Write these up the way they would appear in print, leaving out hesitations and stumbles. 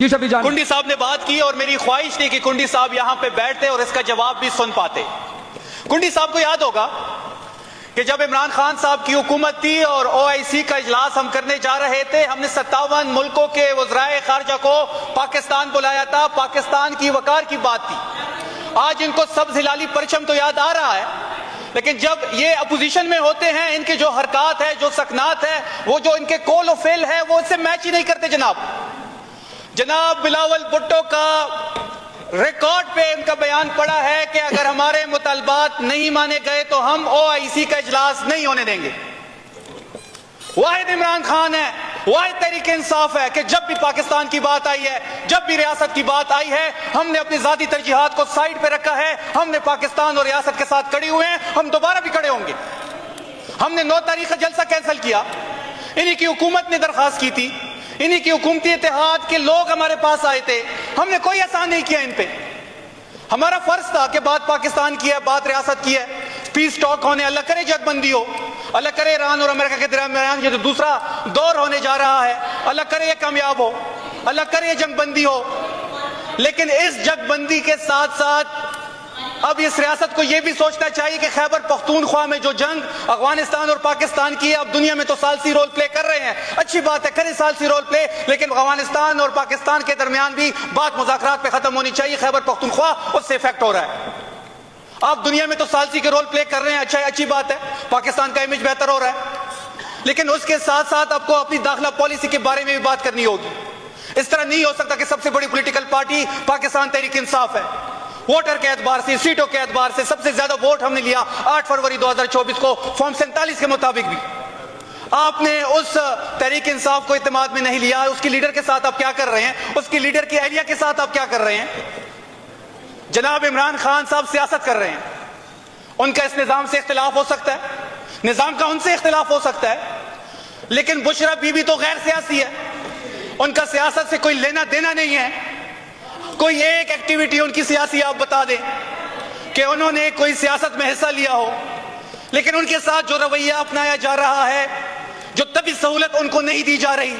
कुंडी साहब ने बात की और मेरी ख्वाहिश थी कि कुंडी साहब यहां पे बैठते और इसका जवाब भी सुन पाते। कुंडी साहब को याद होगा कि जब इमरान खान साहब की हुकूमत थी और OIC का इजलास हम करने जा रहे थे, हमने 57 मुल्कों के वज़राए खारजा को पाकिस्तान बुलाया था। पाकिस्तान की वकार की बात थी। आज इनको सब्ज़ हिलाली परचम तो याद आ रहा है, लेकिन जब ये अपोजिशन में होते हैं, इनके जो हरकत है, जो सकनात है, वो जो इनके कौल व फेल है, वो इससे मैच ही नहीं करते। जनाब बिलावल भुट्टो का रिकॉर्ड पे इनका बयान पड़ा है कि अगर हमारे मुतालबात नहीं माने गए तो हम OIC का इजलास नहीं होने देंगे। वाहिद इमरान खान है, वाहिद तहरीक इंसाफ है कि जब भी पाकिस्तान की बात आई है, जब भी रियासत की बात आई है, हमने अपनी जाती तरजीहात को साइड पे रखा है। हमने पाकिस्तान और रियासत के साथ खड़े हुए हैं, हम दोबारा भी खड़े होंगे। हमने 9 तारीख का जलसा कैंसिल किया, इन्हीं की हुकूमत ने दरखास्त की थी, इन्हीं की हुकूमती इत्तेहाद के लोग हमारे पास आए थे। हमने कोई एहसान नहीं किया इन पे। हमारा फर्ज था कि बात पाकिस्तान की है, बात रियासत की है, पीस टॉक होने, अल्लाह करे जगबंदी हो, अल्लाह करे ईरान और अमेरिका के दरमियान ये जो दूसरा दौर होने जा रहा है, अल्लाह करे ये कामयाब हो, अल्लाह करे ये जंगबंदी हो। लेकिन इस जंगबंदी के साथ साथ अब इस रियासत को यह भी सोचना चाहिए कि खैबर पख्तूनख्वा में जो जंग अफगानिस्तान और पाकिस्तान की है, अब दुनिया में तो सालसी रोल प्ले कर रहे हैं, अच्छी बात है, करें सालसी रोल प्ले, लेकिन अफगानिस्तान और पाकिस्तान के दरमियान भी बात मुज़ाकरात पे खत्म होनी चाहिए। खैबर पख्तूनख्वा उससे इफेक्ट हो रहा है। आप दुनिया में तो सालसी के रोल प्ले कर रहे हैं, अच्छा अच्छी बात है, पाकिस्तान का इमेज बेहतर हो रहा है, लेकिन उसके साथ साथ आपको अपनी दाखिला पॉलिसी के बारे में भी बात करनी होगी। इस तरह नहीं हो सकता कि सबसे बड़ी पॉलिटिकल पार्टी पाकिस्तान तहरीक इंसाफ है, वोटर के एतबार से, सीटों के एतबार से सबसे ज्यादा वोट हमने लिया 8 फरवरी 2024 को फॉर्म 47 के मुताबिक भी। आपने उस तहरीक इंसाफ को इत्तेमाद में नहीं लिया। उसकी लीडर के साथ आप क्या कर रहे हैं, उसकी लीडर की एहलिया के साथ आप क्या कर रहे हैं? जनाब इमरान खान साहब सियासत कर रहे हैं, उनका इस निजाम से इख्तिलाफ हो सकता है, निजाम का उनसे इख्तिलाफ हो सकता है, लेकिन बुशरा बीबी तो गैर सियासी है, उनका सियासत से कोई लेना देना नहीं है। कोई एक एक्टिविटी उनकी सियासी आप बता दें कि उन्होंने कोई सियासत में हिस्सा लिया हो, लेकिन उनके साथ जो रवैया अपनाया जा रहा है, जो तभी सहूलत उनको नहीं दी जा रही,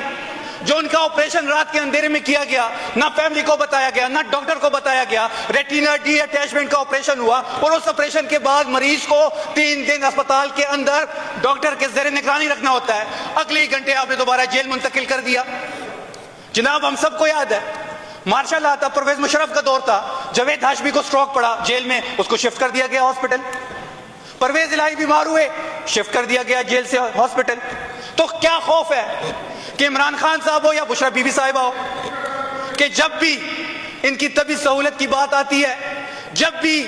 जो उनका ऑपरेशन रात के अंधेरे में किया गया, ना फैमिली को बताया गया, ना डॉक्टर को बताया गया, रेटिना डी अटैचमेंट का ऑपरेशन हुआ और उस ऑपरेशन के बाद मरीज को 3 दिन अस्पताल के अंदर डॉक्टर के ज़ेरे निगरानी रखना होता है, अगले ही घंटे आपने दोबारा जेल मुंतकिल कर दिया। जनाब हम सबको याद है, मार्शल आता, परवेज मुशर्रफ का दौर था, जवेद हाशमी को स्ट्रोक पड़ा जेल में, उसको शिफ्ट कर दिया गया हॉस्पिटल। परवेज इलाही बीमार हुए, शिफ्ट कर दिया गया जेल से हॉस्पिटल। तो क्या खौफ है कि इमरान खान साहब हो या बुशरा बीबी साहिबा हो, कि जब भी इनकी तबी सहूलत की बात आती है, जब भी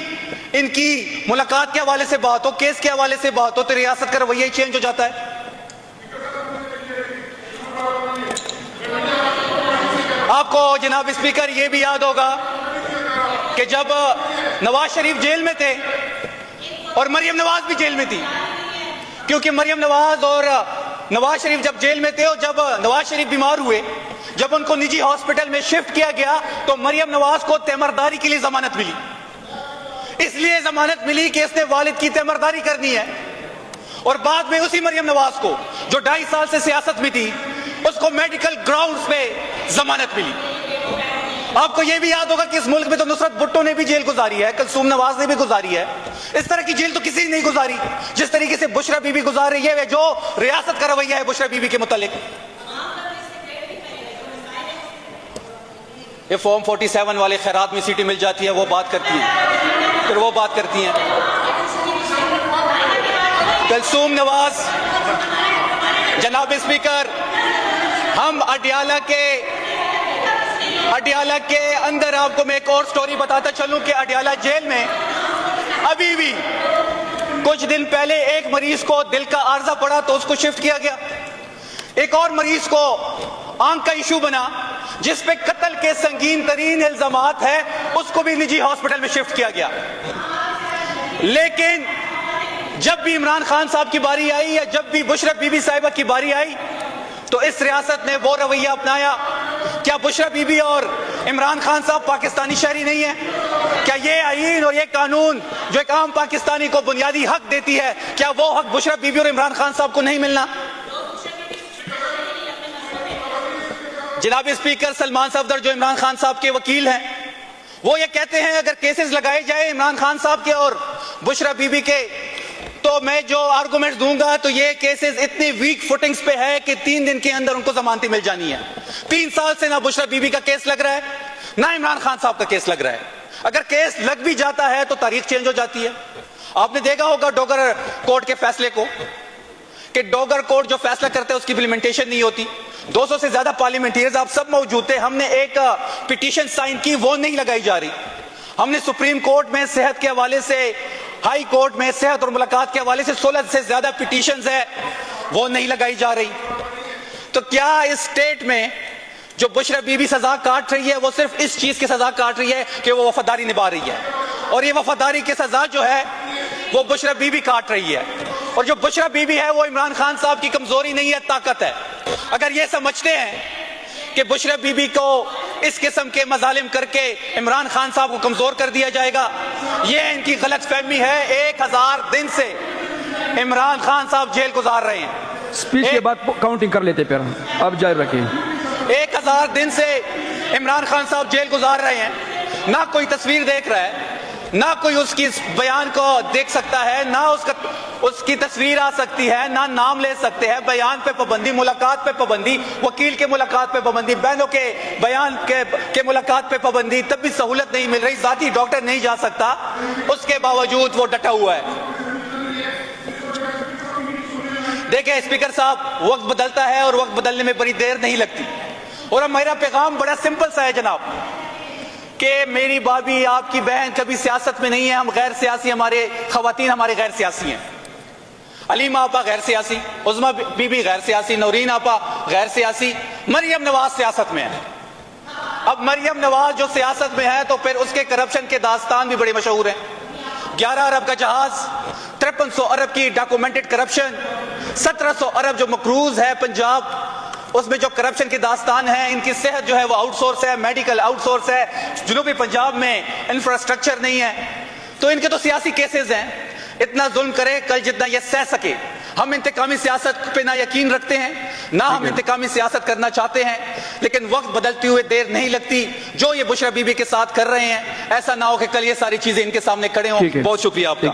इनकी मुलाकात के हवाले से बात हो, केस के हवाले से बात हो, तो रियासत का रवैया चेंज हो जाता है। आपको जनाब स्पीकर ये भी याद होगा कि जब नवाज शरीफ जेल में थे और मरियम नवाज भी जेल में थी, क्योंकि मरियम नवाज और नवाज शरीफ जब जेल में थे और जब नवाज शरीफ बीमार हुए, जब उनको निजी हॉस्पिटल में शिफ्ट किया गया, तो मरियम नवाज को तेमरदारी के लिए जमानत मिली। इसलिए जमानत मिली कि इसने वालिद की तेमरदारी करनी है, और बाद में उसी मरियम नवाज को जो 2.5 साल से सियासत में थी, उसको मेडिकल ग्राउंड्स पे जमानत मिली। आपको यह भी याद होगा कि इस मुल्क में तो नुसरत भुट्टो ने भी जेल गुजारी है, कुलसूम नवाज ने भी गुजारी है। इस तरह की जेल तो किसी ने नहीं गुजारी जिस तरीके से बुशरा बीबी गुजार रही है, जो रियासत का रवैया है बुशरा बीबी के मुतालिक। ये फॉर्म 47 वाले खैरात में सीटें मिल जाती है, वो बात करती हैं, फिर वो बात करती हैं। कुलसूम नवाज, जनाब स्पीकर, हम अडियाला के अंदर आपको मैं एक और स्टोरी बताता चलूं कि अडियाला जेल में अभी भी कुछ दिन पहले एक मरीज को दिल का आर्जा पड़ा तो उसको शिफ्ट किया गया। एक और मरीज को आंख का इशू बना जिस पे कत्ल के संगीन तरीन इल्जामात है, उसको भी निजी हॉस्पिटल में शिफ्ट किया गया। लेकिन जब भी इमरान खान साहब की बारी आई या जब भी बुशरा बीबी साहिबा की बारी आई, तो इस रियासत ने वो रवैया अपनाया। क्या बुशरा बीबी और इमरान खान साहब पाकिस्तानी शहरी नहीं है? क्या ये आईन और ये कानून जो एक आम पाकिस्तानी को बुनियादी हक देती है, क्या वो हक बुशरा बीबी और इमरान खान साहब को नहीं मिलना? जनाब स्पीकर, सलमान सफदर जो इमरान खान साहब के वकील हैं, वो ये कहते हैं अगर केसेस लगाए जाए इमरान खान साहब के और बुशरा बीबी के, तो मैं जो आर्गुमेंट दूंगा तो ये केसेस इतनी वीक फुटिंग्स पे है कि 3 दिन के अंदर उनको जमानती मिल जानी है। 3 साल से ना बुशरा बीबी का केस लग रहा है, ना इमरान खान साहब का केस लग रहा है। अगर केस लग भी जाता है तो तारीख चेंज हो जाती है। आपने देखा होगा डोगर कोर्ट के फैसले को, कि डोगर कोर्ट जो फैसला करता है उसकी इम्प्लीमेंटेशन नहीं होती। 200 से ज्यादा पार्लियामेंटेरियंस आप सब मौजूद थे, हमने एक पिटीशन साइन की, वो नहीं लगाई जा रही। हमने सुप्रीम कोर्ट में सेहत के हवाले से, हाई कोर्ट में सेहत और मुलाकात के हवाले से 16 से ज्यादा पिटीशंस है, वो नहीं लगाई जा रही। तो क्या इस स्टेट में जो बुशरा बीबी सजा काट रही है वो सिर्फ इस चीज की सजा काट रही है कि वो वफादारी निभा रही है, और ये वफादारी की सजा जो है वो बुशरा बीबी काट रही है। और जो बुशरा बीबी है वो इमरान खान साहब की कमजोरी नहीं है, ताकत है। अगर ये समझते हैं कि बुशरा बीबी को इस किस्म के मजालिम करके इमरान खान साहब को कमजोर कर दिया जाएगा, ये इनकी गलत फहमी है। 1000 दिन से इमरान खान साहब जेल गुजार रहे हैं। स्पीच के बाद काउंटिंग कर लेते, फिर अब जारी रखिए। 1000 दिन से इमरान खान साहब जेल गुजार रहे हैं, ना कोई तस्वीर देख रहा है, ना कोई उसकी बयान को देख सकता है, ना उसकी तस्वीर आ सकती है, ना नाम ले सकते हैं। बयान पे पाबंदी, मुलाकात पे पाबंदी, वकील के मुलाकात पे पाबंदी, बहनों के बयान के मुलाकात पे पाबंदी, तब भी सहूलत नहीं मिल रही, जाती डॉक्टर नहीं जा सकता, उसके बावजूद वो डटा हुआ है। देखिए स्पीकर साहब, वक्त बदलता है और वक्त बदलने में बड़ी देर नहीं लगती, और अब मेरा पैगाम बड़ा सिंपल सा है जनाब, कि मेरी भाभी, आपकी बहन कभी सियासत में नहीं है, हम गैर सियासी, हमारे खवातीन हमारे गैर सियासी हैं। अलीमा आपा गैर सियासी, उज़मा बीबी गैर सियासी, नौरीन आपा गैर सियासी, मरियम नवाज सियासत में है। अब मरियम नवाज जो सियासत में है तो फिर उसके करप्शन के दास्तान भी बड़े मशहूर हैं। 11 अरब का जहाज, 5300 अरब की डॉक्यूमेंटेड करप्शन, 1700 अरब जो मकरूज है पंजाब, उसमें जो करप्शन की दास्तान है। इनकी सेहत जो है वो आउटसोर्स है, मेडिकल आउटसोर्स है, जुनूबी पंजाब में इंफ्रास्ट्रक्चर नहीं है, तो इनके तो सियासी केसेस हैं। इतना जुल्म करे कल जितना ये सह सके। हम इंतकामी सियासत पे ना यकीन रखते हैं, ना हम इंतकामी सियासत करना चाहते हैं, लेकिन वक्त बदलते हुए देर नहीं लगती। जो ये बुशरा बीबी के साथ कर रहे हैं, ऐसा ना हो कि कल ये सारी चीजें इनके सामने खड़े हों। बहुत शुक्रिया आपका।